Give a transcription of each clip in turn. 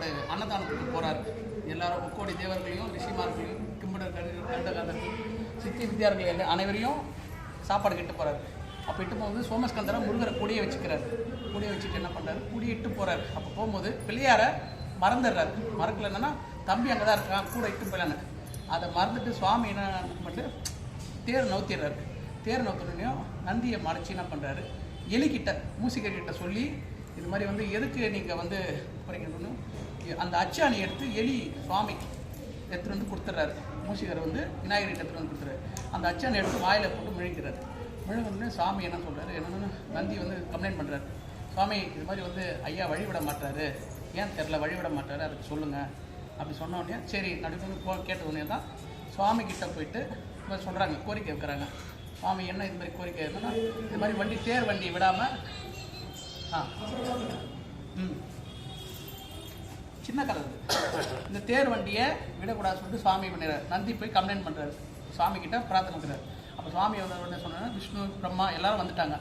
சாப்பாடு அன்னதானத்துக்கு போகிறார். எல்லாரும் முக்கோடி தேவர்களையும் ரிஷிமார்களையும் கிம்படர் கண்டகாந்தர்கள் சித்தி வித்தியார்கள் அனைவரையும் சாப்பாடு கிட்ட போகிறார். அப்போ இட்டு போகும்போது சோமஸ்கந்தரை முருகரை கூடிய வச்சுக்கிறார். கூடிய வச்சுட்டு என்ன பண்ணுறாரு, கூடிய இட்டு போகிறார். அப்போ போகும்போது பிள்ளையாரை மறந்துடுறாரு. மறக்கல என்னன்னா தம்பி அங்கே தான் இருக்கான், கூட இட்டு போயிலான்னு. அதை மறந்துட்டு சுவாமி என்ன பண்ணிட்டு தேர் நவுத்திடுறாரு. தேர் நவுத்தினையும் நந்தியை மறைச்சி என்ன பண்ணுறாரு, எலிக்கிட்ட மூசிக்கிட்ட சொல்லி இது மாதிரி எதுக்கு நீங்கள் குறைக்கணும்னு அந்த அச்சாணி எடுத்து எலி சுவாமி எடுத்துகிட்டு வந்து கொடுத்துட்றாரு. மூசிகர் விநாயகர் எடுத்துகிட்டு வந்து கொடுத்துறாரு. அந்த அச்சாணி எடுத்து வாயில் போட்டு முழுங்கிறாரு. முழுங்கன்னு சாமி என்ன சொல்கிறாரு, என்னென்னு நந்தி கம்ப்ளைண்ட் பண்ணுறாரு. சுவாமி இது மாதிரி ஐயா வழிவிட மாட்டாரு, ஏன் தெரில வழிவிட மாட்டாரு, அதுக்கு சொல்லுங்கள் அப்படி சொன்ன உடனே சரி நடுவில் கேட்ட உடனே தான் சுவாமி கிட்ட போயிட்டு சொல்கிறாங்க, கோரிக்கை வைக்கிறாங்க. சுவாமி என்ன இது மாதிரி கோரிக்கை என்னன்னா, இது மாதிரி தேர் வண்டி விடாமல் சின்ன கதை இந்த தேர் வண்டியை விடக்கூடாது சொல்லிட்டு சுவாமி பண்ணிடுறாரு. நந்தி போய் கம்ப்ளைண்ட் பண்ணுறாரு, சுவாமி கிட்ட பிரார்த்தனை பண்ணுறாரு. அப்போ சுவாமி என்ன சொன்னாங்க, விஷ்ணு பிரம்மா எல்லாரும் வந்துட்டாங்க,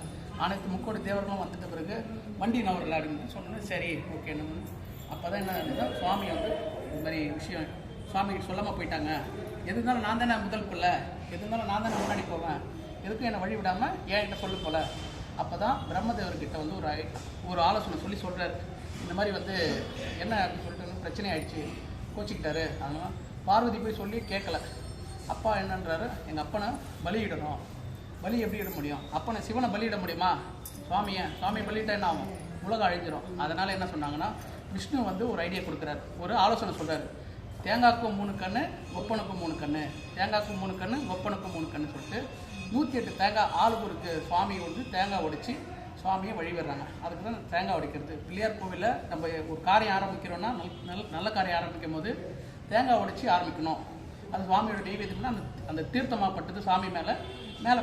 அனைத்து முக்கோடி தேவர்களும் வந்துட்ட பிறகு வண்டி நவரில் அப்படின்னு சொன்னோன்னே சரி ஓகேன்னு. அப்போ தான் என்ன சுவாமி இது மாதிரி விஷயம் சுவாமிக்கு சொல்லாமல் போயிட்டாங்க. எது இருந்தாலும் நான் தானே முதல் பிள்ளை, எது இருந்தாலும் நான் தானே முன்னாடி போவேன், எதுக்கும் என்னை வழி விடாமல் ஏன் கிட்ட சொல்ல போல. அப்போ தான் பிரம்மதேவர்கிட்ட ஒரு ஆலோசனை சொல்லி சொல்கிறார். இந்த மாதிரி என்ன அப்படின்னு சொல்லிட்டு பிரச்சனை ஆயிடுச்சு, கோச்சிக்கிட்டாரு. அதனால் பார்வதி போய் சொல்லி கேட்கல. அப்பா என்னன்றாரு, எங்கள் அப்பனை பலியிடணும். பலி எப்படி இட முடியும், அப்பனை சிவனை பலியிட முடியுமா, சுவாமியை பலியிட்டா என்ன ஆகும், உலகம் அழிஞ்சிடும். அதனால் என்ன சொன்னாங்கன்னா, விஷ்ணு ஒரு ஐடியா கொடுக்குறாரு, ஒரு ஆலோசனை சொல்கிறாரு. தேங்காய்க்கும் 3 கண்ணு, ஒப்பனுக்கும் 3 கண்ணு, தேங்காய்க்கும் 3 கண்ணு, ஒப்பனுக்கும் 3 கண்ணு சொல்லிட்டு 108 தேங்காய் ஆளுக்கு சுவாமி தேங்காய் உடைச்சி சுவாமியை வழிபடுறாங்க. அதுக்கு தான் தேங்காய் உடைக்கிறது. பிள்ளையார் கோவிலில் நம்ம ஒரு காரியம் ஆரம்பிக்கிறோன்னா, நல்ல காரியம் ஆரம்பிக்கும் போது தேங்காய் உடைச்சி ஆரம்பிக்கணும். அது சுவாமியோட தெய்வீகம்னா அந்த தீர்த்தமாகப்பட்டது சாமி மேலே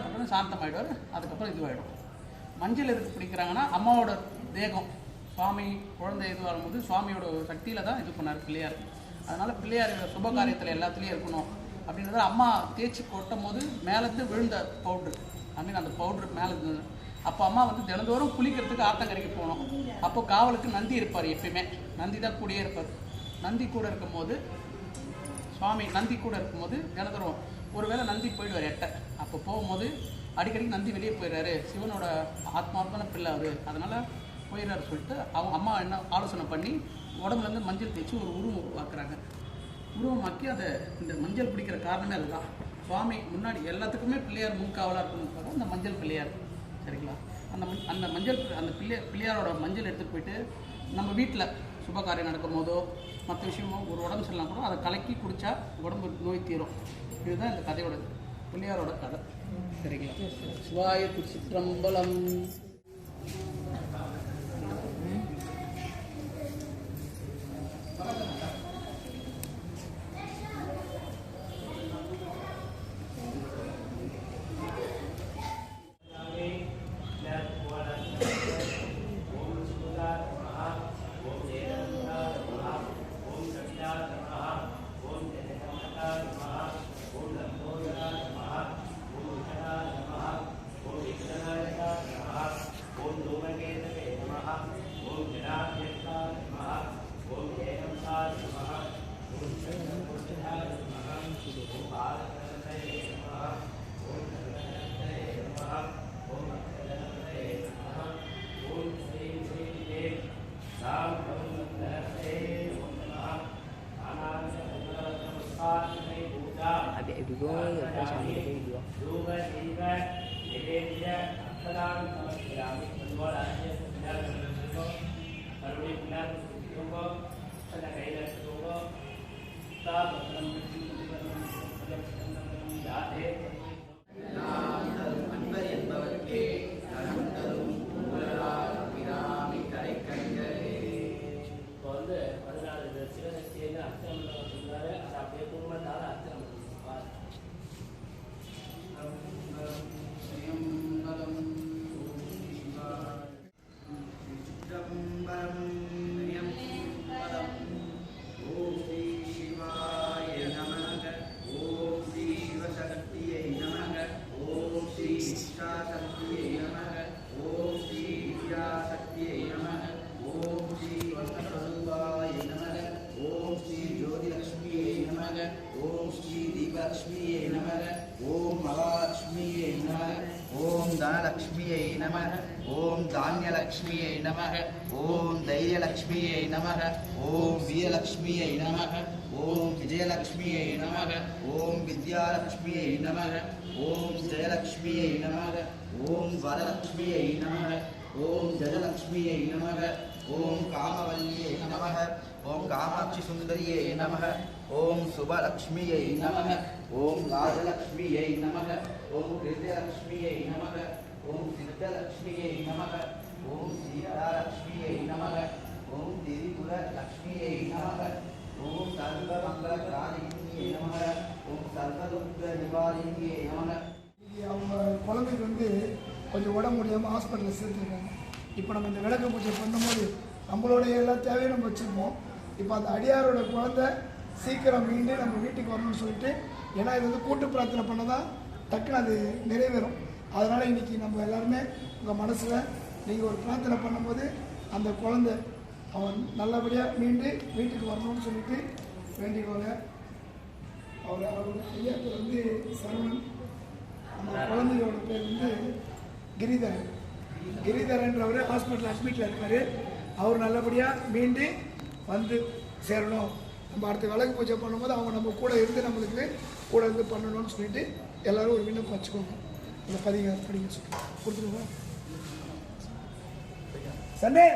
பட்டது சாந்தமாகிடுவார். அதுக்கப்புறம் இதுவாகிடும். மஞ்சள் எதுக்கு பிடிக்கிறாங்கன்னா, அம்மாவோட தேகம் சுவாமி குழந்தை இது வரும்போது சுவாமியோட சக்தியில் தான் இது பண்ணார் பிள்ளையார். அதனால் பிள்ளையார் சுப காரியத்தில் எல்லாத்துலேயும் இருக்கணும் அப்படின்றத அம்மா தேய்ச்சி கொட்டும் போது மேலேருந்து விழுந்த பவுட்ரு, அந்த பவுட்ரு மேலே இருந்தது. அப்போ அம்மா தினந்தோறும் குளிக்கிறதுக்கு ஆத்தங்கரைக்கு போகணும். அப்போ காவலுக்கு நந்தி இருப்பார், எப்பயுமே நந்தி தான் கூடயே இருப்பார். நந்தி கூட இருக்கும்போது சுவாமி நந்தி கூட இருக்கும்போது தினந்தோறும் ஒருவேளை நந்தி போயிடுவார் எட்ட. அப்போ போகும்போது அடிக்கடி நந்தி வெளியே போயிடுறாரு, சிவனோட ஆத்மார்த்தான பிள்ளை அது, அதனால் போயிடுறாரு சொல்லிட்டு அவங்க அம்மா என்ன ஆலோசனை பண்ணி உடம்புலேருந்து மஞ்சள் தேய்ச்சி ஒரு உருவம் உருவாக்குறாங்க. உருவமாக்கி அதை இந்த மஞ்சள் பிடிக்கிற காரணமே அதுதான். சுவாமி முன்னாடி எல்லாத்துக்குமே பிள்ளையார் முன்காவலாக இருக்கணும்னு அந்த மஞ்சள் பிள்ளையார். சரிங்களா, அந்த மஞ்சள் அந்த பிள்ளையாரோட மஞ்சள் எடுத்துகிட்டு போயிட்டு நம்ம வீட்டில் சுபகாரியம் நடக்கும் போதோ மற்ற விஷயமோ ஒரு உடம்பு சரியில்லாம் கூட அதை கலக்கி குடித்தா உடம்பு நோய் தீரும். இதுதான் இந்த கதையோட பிள்ளையாரோட கதை. சரிங்களா, சிவாய திருச்சிற்றம்பலம். Adik dua, lepas suami dia dua. தனலக்ஷ்மியை நமக. ஓம் தானியலக்ஷ்மியை நமக. ஓம் தைரியலக்ஷ்மியை நமக. ஓம் வீரலக்ஷ்மியை நமக. ஓம் விஜயலக்ஷ்மியை நமக. ஓம் வித்யாலக்ஷ்மியை நமக. ஓம் ஜெயலக்ஷ்மியை நமக. ஓம் வரலக்ஷ்மியை நமக. ஓம் ஜெயலக்ஷ்மியை நமக. ஓம் காமவல்லியை நமக. ஓம் காமாட்சி சுந்தரியை நமக. ஓம் சுபலக்ஷ்மியை நமக. ஓம் ராஜலக்ஷ்மியை நமக. ஓம் கிருதலக்ஷ்மியை நமக. ஓம் சித்தலக்ஷ்மியை நமக. ஓம் சீதாலக்ஷ்மியை நமக. ஓம் திரிபுர லக்ஷ்மியை நமக. ஓம் சர்வமங்கலகாரிணியை நமக. ஓம் சர்வதுக்க நிவாரிணியை நமக. அவங்க குழந்தைக்கு வந்து கொஞ்சம் உடம்பு முடியாமல் ஹாஸ்பிட்டலில் சேர்த்துருக்காங்க. இப்போ நம்ம இந்த விளக்கு பூஜை பண்ணும்போது நம்மளுடைய எல்லா தேவையும் நம்ம வச்சுருப்போம். இப்போ அந்த அடியாரோட குழந்தை சீக்கிரம் மீண்டு நம்ம வீட்டுக்கு வரணும்னு சொல்லிட்டு, ஏன்னா இது வந்து கூட்டு பிரார்த்தனை பண்ண தான் டக்குன்னு அது நிறைவேறும். அதனால் இன்றைக்கி நம்ம எல்லாருமே உங்கள் மனசில் நீங்கள் ஒரு பிரார்த்தனை பண்ணும்போது அந்த குழந்தை அவன் நல்லபடியாக மீண்டு வீட்டுக்கு வரணும்னு சொல்லிட்டு வேண்டிக்கோங்க. அவரோட ஐயா பேர் வந்து சரவணன், அந்த குழந்தையோட பேர் வந்து கிரிதரன். கிரிதரன்றவர் ஹாஸ்பிட்டல் அட்மிட்டில் இருக்கார். அவர் நல்லபடியாக மீண்டு வந்து சேரணும். நம்ம அடுத்த விளக்கு பூஜை பண்ணும்போது அவங்க நம்ம கூட இருந்து நம்மளுக்கு கூட இருந்து பண்ணணும்னு சொல்லிட்டு எல்லோரும் ஒரு விண்ணப்பம் வச்சுக்கோங்க. அந்த பதிவு படிக்க சொல்லி கொடுத்துருவோம். சண்டே